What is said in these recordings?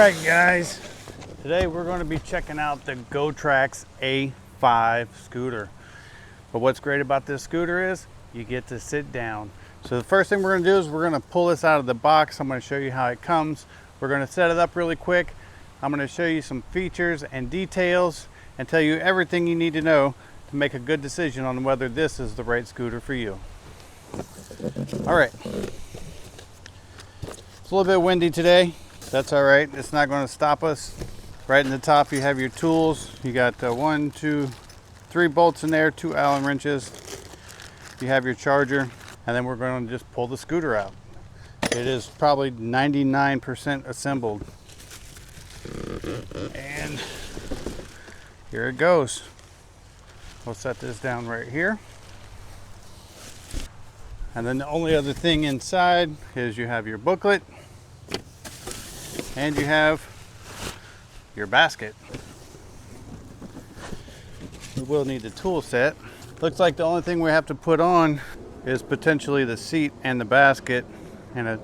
right, guys. Today we're going to be checking out the Gotrax A5 scooter. But what's great about this scooter is you get to sit down. So the first thing we're going to do is we're going to pull this out of the box. I'm going to show you how it comes. We're going to set it up really quick. I'm going to show you some features and details and tell you everything you need to know to make a good decision on whether this is the right scooter for you. All right. It's a little bit windy today. That's all right. It's not going to stop us. Right in the top you have your tools. You got 1, 2, 3 bolts in there, 2 Allen wrenches. You have your charger, and then we're going to just pull the scooter out. It is probably 99% assembled. And here it goes. We'll set this down right here. And then the only other thing inside is you have your booklet and you have your basket. We will need the tool set. Looks like the only thing we have to put on is potentially the seat and the basket, and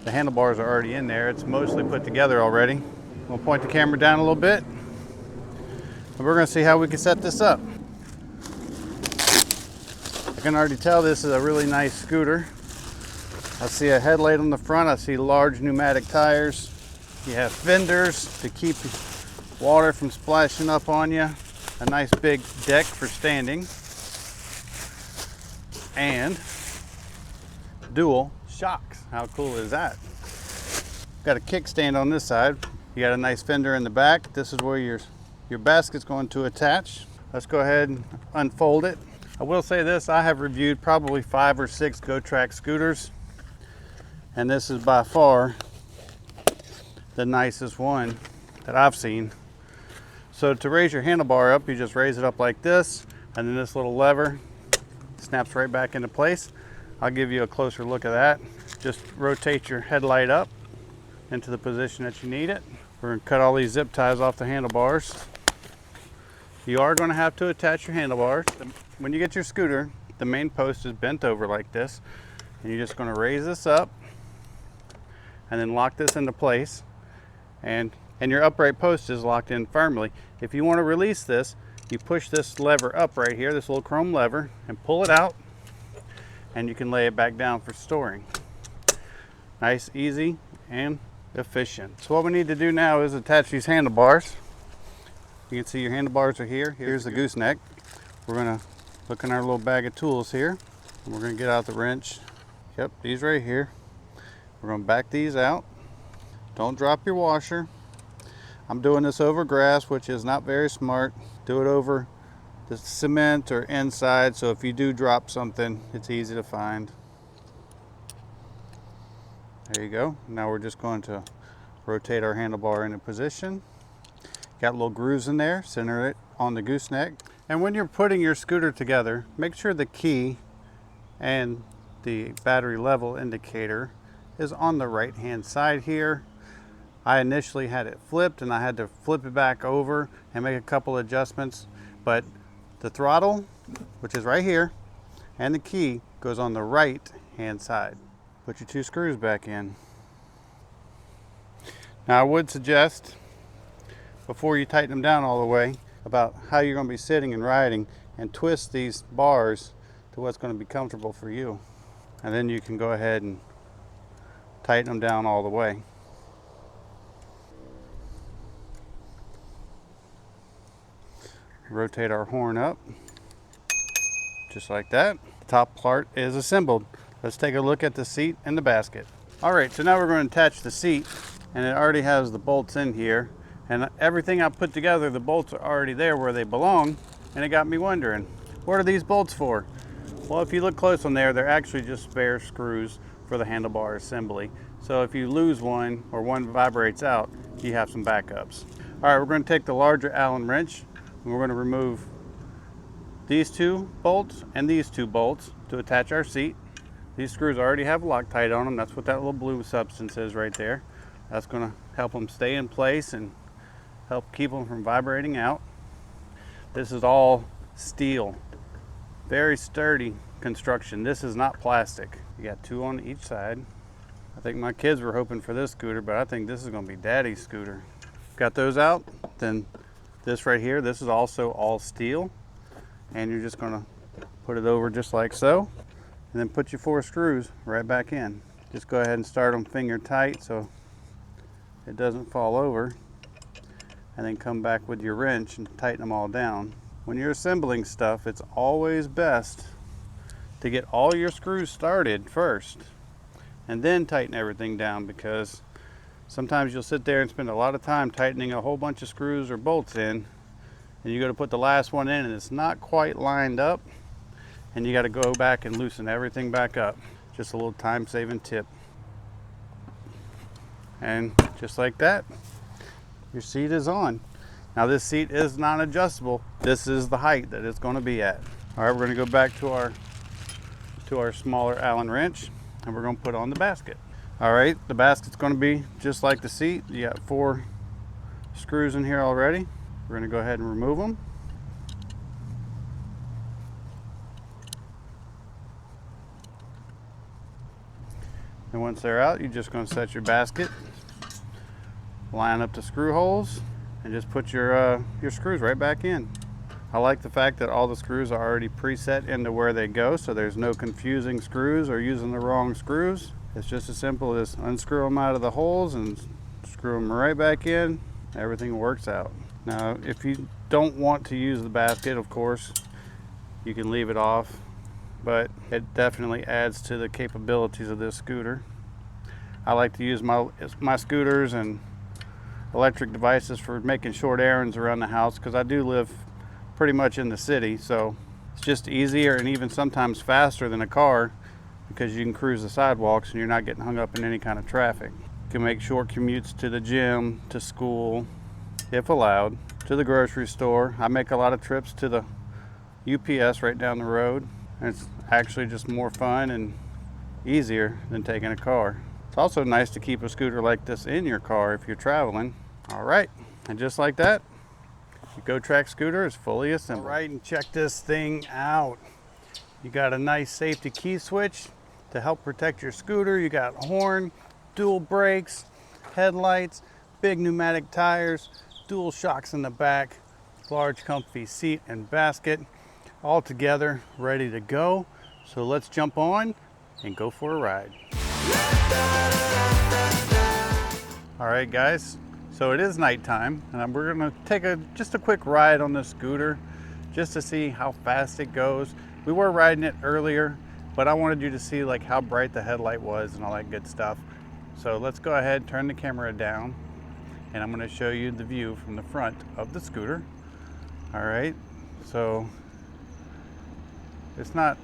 the handlebars are already in there. It's mostly put together already. We'll point the camera down a little bit and we're going to see how we can set this up. I can already tell this is a really nice scooter. I see a headlight on the front. I see large pneumatic tires. You have fenders to keep water from splashing up on you. A nice big deck for standing. And dual shocks. How cool is that? Got a kickstand on this side. You got a nice fender in the back. This is where your basket's going to attach. Let's go ahead and unfold it. I will say this, I have reviewed probably 5 or 6 Gotrax scooters, and this is by far the nicest one that I've seen. So to raise your handlebar up, you just raise it up like this, and then this little lever snaps right back into place. I'll give you a closer look at that. Just rotate your headlight up into the position that you need it. We're going to cut all these zip ties off the handlebars. You are going to have to attach your handlebars. When you get your scooter, the main post is bent over like this, and you're just going to raise this up and then lock this into place, and your upright post is locked in firmly. If you want to release this, you push this lever up right here, this little chrome lever, and pull it out, and you can lay it back down for storing. Nice, easy, and efficient. So what we need to do now is attach these handlebars. You can see your handlebars are here. Here's the gooseneck. We're going to look in our little bag of tools here, and we're going to get out the wrench. Yep, these right here. We're going to back these out. Don't drop your washer. I'm doing this over grass, which is not very smart. Do it over the cement or inside, so if you do drop something, it's easy to find. There you go. Now we're just going to rotate our handlebar into position. Got little grooves in there, center it on the gooseneck. And when you're putting your scooter together, make sure the key and the battery level indicator is on the right hand side here. I initially had it flipped and I had to flip it back over and make a couple adjustments, but the throttle, which is right here, and the key goes on the right hand side. Put your 2 screws back in. Now I would suggest, before you tighten them down all the way, about how you're going to be sitting and riding, and twist these bars to what's going to be comfortable for you. And then you can go ahead and tighten them down all the way. Rotate our horn up, just like that. The top part is assembled. Let's take a look at the seat and the basket. All right, so now we're going to attach the seat, and it already has the bolts in here. And everything I put together, the bolts are already there where they belong, and it got me wondering, what are these bolts for? Well, if you look close on there, they're actually just spare screws for the handlebar assembly. So if you lose one or one vibrates out, you have some backups. All right, we're going to take the larger Allen wrench, and we're going to remove these 2 bolts and these 2 bolts to attach our seat. These screws already have Loctite on them. That's what that little blue substance is right there. That's going to help them stay in place and help keep them from vibrating out. This is all steel, very sturdy construction. This is not plastic. You got 2 on each side. I think my kids were hoping for this scooter, but I think this is going to be Daddy's scooter. Got those out. Then this right here, this is also all steel. And you're just going to put it over just like so. And then put your 4 screws right back in. Just go ahead and start them finger tight so it doesn't fall over. And then come back with your wrench and tighten them all down. When you're assembling stuff, it's always best to get all your screws started first and then tighten everything down, because sometimes you'll sit there and spend a lot of time tightening a whole bunch of screws or bolts in, and you go to put the last one in and it's not quite lined up, and you got to go back and loosen everything back up. Just a little time-saving tip. And just like that, your seat is on. Now this seat is non-adjustable. This is the height that it's going to be at. All right, we're going to go back to our smaller Allen wrench, and we're going to put on the basket. All right, the basket's going to be just like the seat. You got 4 screws in here already. We're going to go ahead and remove them. And once they're out, you're just going to set your basket, line up the screw holes, and just put your screws right back in. I like the fact that all the screws are already preset into where they go, so there's no confusing screws or using the wrong screws. It's just as simple as unscrew them out of the holes and screw them right back in. Everything works out. Now, if you don't want to use the basket, of course, you can leave it off, but it definitely adds to the capabilities of this scooter. I like to use my scooters and electric devices for making short errands around the house, because I do live pretty much in the city, so it's just easier and even sometimes faster than a car, because you can cruise the sidewalks and you're not getting hung up in any kind of traffic. You can make short commutes to the gym, to school, if allowed, to the grocery store. I make a lot of trips to the UPS right down the road, and it's actually just more fun and easier than taking a car. It's also nice to keep a scooter like this in your car if you're traveling. All right, and just like that, your Gotrax scooter is fully assembled. All right, and check this thing out. You got a nice safety key switch to help protect your scooter. You got a horn, dual brakes, headlights, big pneumatic tires, dual shocks in the back, large comfy seat and basket, all together ready to go. So let's jump on and go for a ride. All right, guys. So it is nighttime, and we're gonna take just a quick ride on the scooter just to see how fast it goes. We were riding it earlier, but I wanted you to see like how bright the headlight was and all that good stuff. So let's go ahead, turn the camera down, and I'm gonna show you the view from the front of the scooter. All right, so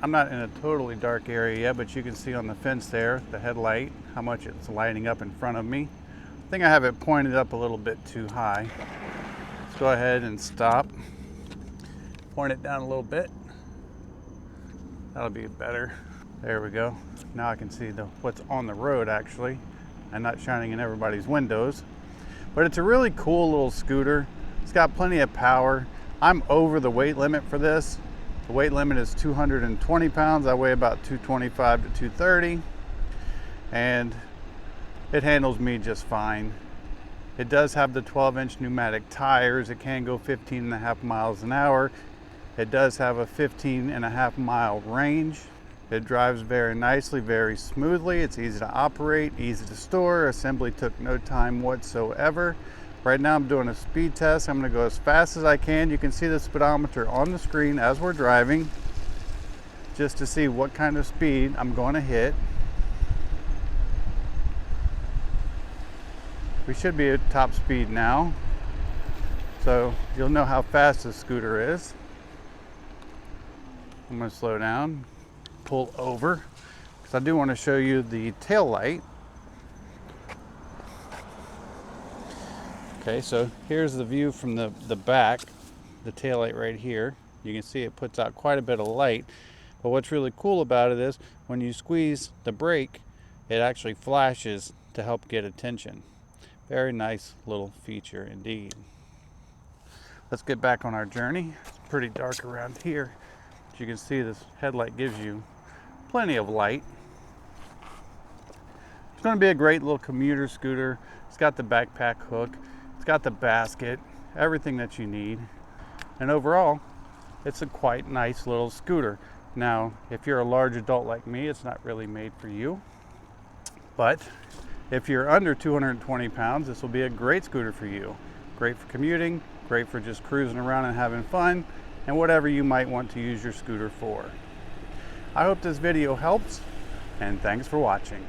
I'm not in a totally dark area yet, but you can see on the fence there, the headlight, how much it's lighting up in front of me. I think I have it pointed up a little bit too high. Let's go ahead and stop. Point it down a little bit. That'll be better. There we go. Now I can see what's on the road actually, and not shining in everybody's windows. But it's a really cool little scooter. It's got plenty of power. I'm over the weight limit for this. The weight limit is 220 pounds. I weigh about 225 to 230. And it handles me just fine. It does have the 12-inch pneumatic tires. It can go 15.5 miles an hour. It does have a 15.5 mile range. It drives very nicely, very smoothly. It's easy to operate, easy to store. Assembly took no time whatsoever. Right now I'm doing a speed test. I'm gonna go as fast as I can. You can see the speedometer on the screen as we're driving, just to see what kind of speed I'm going to hit. We should be at top speed now, so you'll know how fast this scooter is. I'm going to slow down, pull over, because I do want to show you the tail light. Okay, so here's the view from the back, the tail light right here. You can see it puts out quite a bit of light, but what's really cool about it is when you squeeze the brake, it actually flashes to help get attention. Very nice little feature indeed. Let's get back on our journey. It's pretty dark around here. As you can see, this headlight gives you plenty of light. There's going to be a great little commuter scooter. It's got the backpack hook, it's got the basket, everything that you need. And overall, it's a quite nice little scooter. Now, if you're a large adult like me, it's not really made for you. But if you're under 220 pounds, this will be a great scooter for you. Great for commuting, great for just cruising around and having fun, and whatever you might want to use your scooter for. I hope this video helps, and thanks for watching.